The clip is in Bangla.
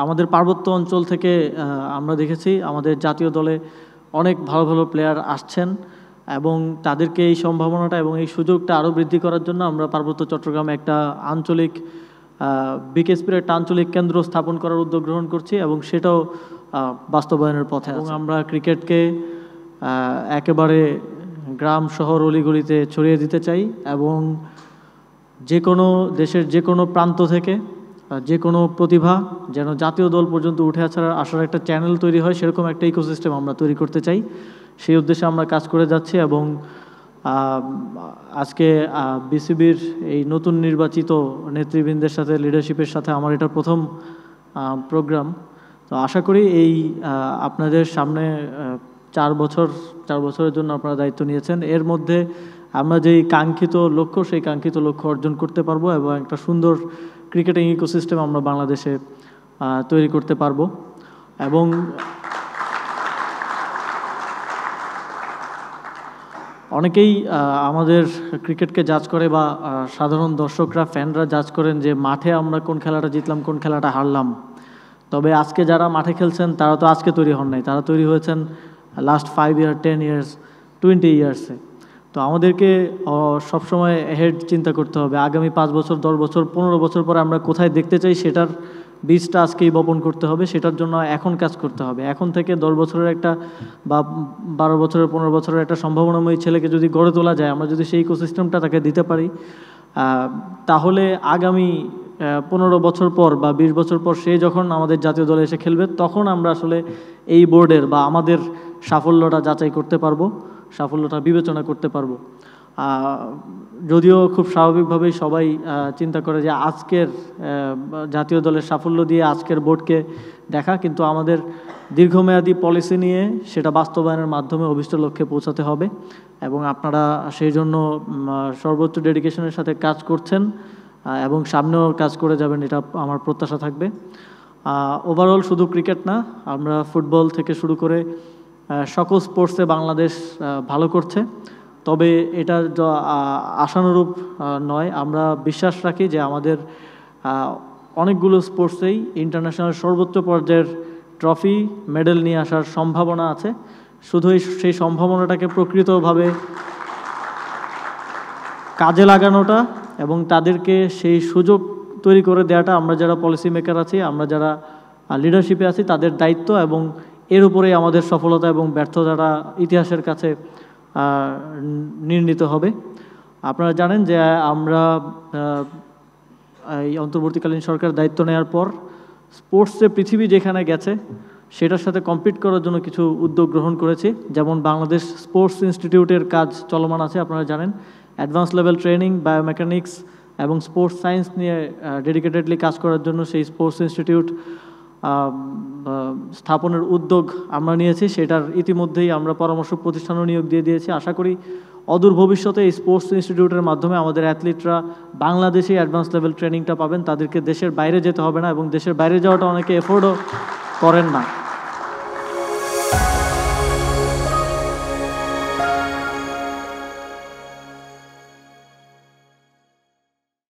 আমাদের পার্বত্য অঞ্চল থেকে আমরা দেখেছি আমাদের জাতীয় দলে অনেক ভালো ভালো প্লেয়ার আসছেন এবং তাদেরকে এই সম্ভাবনাটা এবং এই সুযোগটা আরও বৃদ্ধি করার জন্য আমরা পার্বত্য চট্টগ্রামে একটা আঞ্চলিক বিকেএসপির একটা আঞ্চলিক কেন্দ্র স্থাপন করার উদ্যোগ গ্রহণ করছি এবং সেটাও বাস্তবায়নের পথে এবং আমরা ক্রিকেটকে একেবারে গ্রাম শহর অলিগলিতে ছড়িয়ে দিতে চাই এবং যে কোনো দেশের যে কোনো প্রান্ত থেকে যে কোনো প্রতিভা যেন জাতীয় দল পর্যন্ত উঠে আসার একটা চ্যানেল তৈরি হয়, সেরকম একটা ইকোসিস্টেম আমরা তৈরি করতে চাই। সেই উদ্দেশ্যে আমরা কাজ করে যাচ্ছি এবং আজকে বিসিবির এই নতুন নির্বাচিত নেতৃবৃন্দের সাথে লিডারশিপের সাথে আমার এটা প্রথম প্রোগ্রাম। তো আশা করি এই আপনাদের সামনে 4 বছরের জন্য আপনারা দায়িত্ব নিয়েছেন, এর মধ্যে আমরা যেই কাঙ্ক্ষিত লক্ষ্য সেই কাঙ্ক্ষিত লক্ষ্য অর্জন করতে পারবো এবং একটা সুন্দর ক্রিকেটিং ইকোসিস্টেম আমরা বাংলাদেশে তৈরি করতে পারবো। এবং অনেকেই আমাদের ক্রিকেটকে জাজ করে বা সাধারণ দর্শকরা ফ্যানরা জাজ করেন যে মাঠে আমরা কোন খেলাটা জিতলাম কোন খেলাটা হারলাম। তবে আজকে যারা মাঠে খেলছেন তারা তো আজকে তৈরি হন নাই, তারা তৈরি হয়েছেন লাস্ট 5 ইয়ার 10 ইয়ার্স 20 ইয়ার্সে। তো আমাদেরকে সবসময় হেড চিন্তা করতে হবে, আগামী 5 বছর 10 বছর 15 বছর পরে আমরা কোথায় দেখতে চাই সেটার বীজটা আজকেই বপন করতে হবে, সেটার জন্য এখন কাজ করতে হবে। এখন থেকে 10 বছরের একটা বা 12 বছরের 15 বছরের একটা সম্ভাবনাময়ী ছেলেকে যদি গড়ে তোলা যায়, আমরা যদি সেই ইকোসিস্টেমটা তাকে দিতে পারি, তাহলে আগামী 15 বছর পর বা 20 বছর পর সে যখন আমাদের জাতীয় দলে এসে খেলবে তখন আমরা আসলে এই বোর্ডের বা আমাদের সাফল্যটা যাচাই করতে পারবো, সাফল্যটা বিবেচনা করতে পারবো। যদিও খুব স্বাভাবিকভাবেই সবাই চিন্তা করে যে আজকের জাতীয় দলের সাফল্য দিয়ে আজকের বোর্ডকে দেখা, কিন্তু আমাদের দীর্ঘমেয়াদী পলিসি নিয়ে সেটা বাস্তবায়নের মাধ্যমে অভীষ্ট লক্ষ্যে পৌঁছাতে হবে এবং আপনারা সেই জন্য সর্বোচ্চ ডেডিকেশনের সাথে কাজ করছেন এবং সামনেও কাজ করে যাবেন, এটা আমার প্রত্যাশা থাকবে। ওভারঅল শুধু ক্রিকেট না, আমরা ফুটবল থেকে শুরু করে সকল স্পোর্টসে বাংলাদেশ ভালো করছে, তবে এটা আশানুরূপ নয়। আমরা বিশ্বাস রাখি যে আমাদের অনেকগুলো স্পোর্টসেই ইন্টারন্যাশনাল সর্বোচ্চ পর্যায়ের ট্রফি মেডেল নিয়ে আসার সম্ভাবনা আছে। শুধু সেই সম্ভাবনাটাকে প্রকৃতভাবে কাজে লাগানোটা এবং তাদেরকে সেই সুযোগ তৈরি করে দেওয়াটা আমরা যারা পলিসি মেকার আছি, আমরা যারা লিডারশিপে আছি তাদের দায়িত্ব এবং এর উপরেই আমাদের সফলতা এবং ব্যর্থতাটা ইতিহাসের কাছে নির্ণীত হবে। আপনারা জানেন যে আমরা এই অন্তর্বর্তীকালীন সরকার দায়িত্ব নেওয়ার পর স্পোর্টসে পৃথিবী যেখানে গেছে সেটার সাথে কম্পিট করার জন্য কিছু উদ্যোগ গ্রহণ করেছি, যেমন বাংলাদেশ স্পোর্টস ইনস্টিটিউটের কাজ চলমান আছে। আপনারা জানেন অ্যাডভান্স লেভেল ট্রেনিং, বায়োমেকানিক্স এবং স্পোর্টস সায়েন্স নিয়ে ডেডিকেটেডলি কাজ করার জন্য সেই স্পোর্টস ইনস্টিটিউট স্থাপনের উদ্যোগ আমরা নিয়েছি। সেটার ইতিমধ্যেই আমরা পরামর্শক প্রতিষ্ঠানও নিয়োগ দিয়ে দিয়েছি। আশা করি অদূর ভবিষ্যতে এই স্পোর্টস ইনস্টিটিউটের মাধ্যমে আমাদের অ্যাথলিটরা বাংলাদেশেই অ্যাডভান্স লেভেল ট্রেনিংটা পাবেন, তাদেরকে দেশের বাইরে যেতে হবে না এবং দেশের বাইরে যাওয়াটা অনেকে এফোর্ডও করেন না।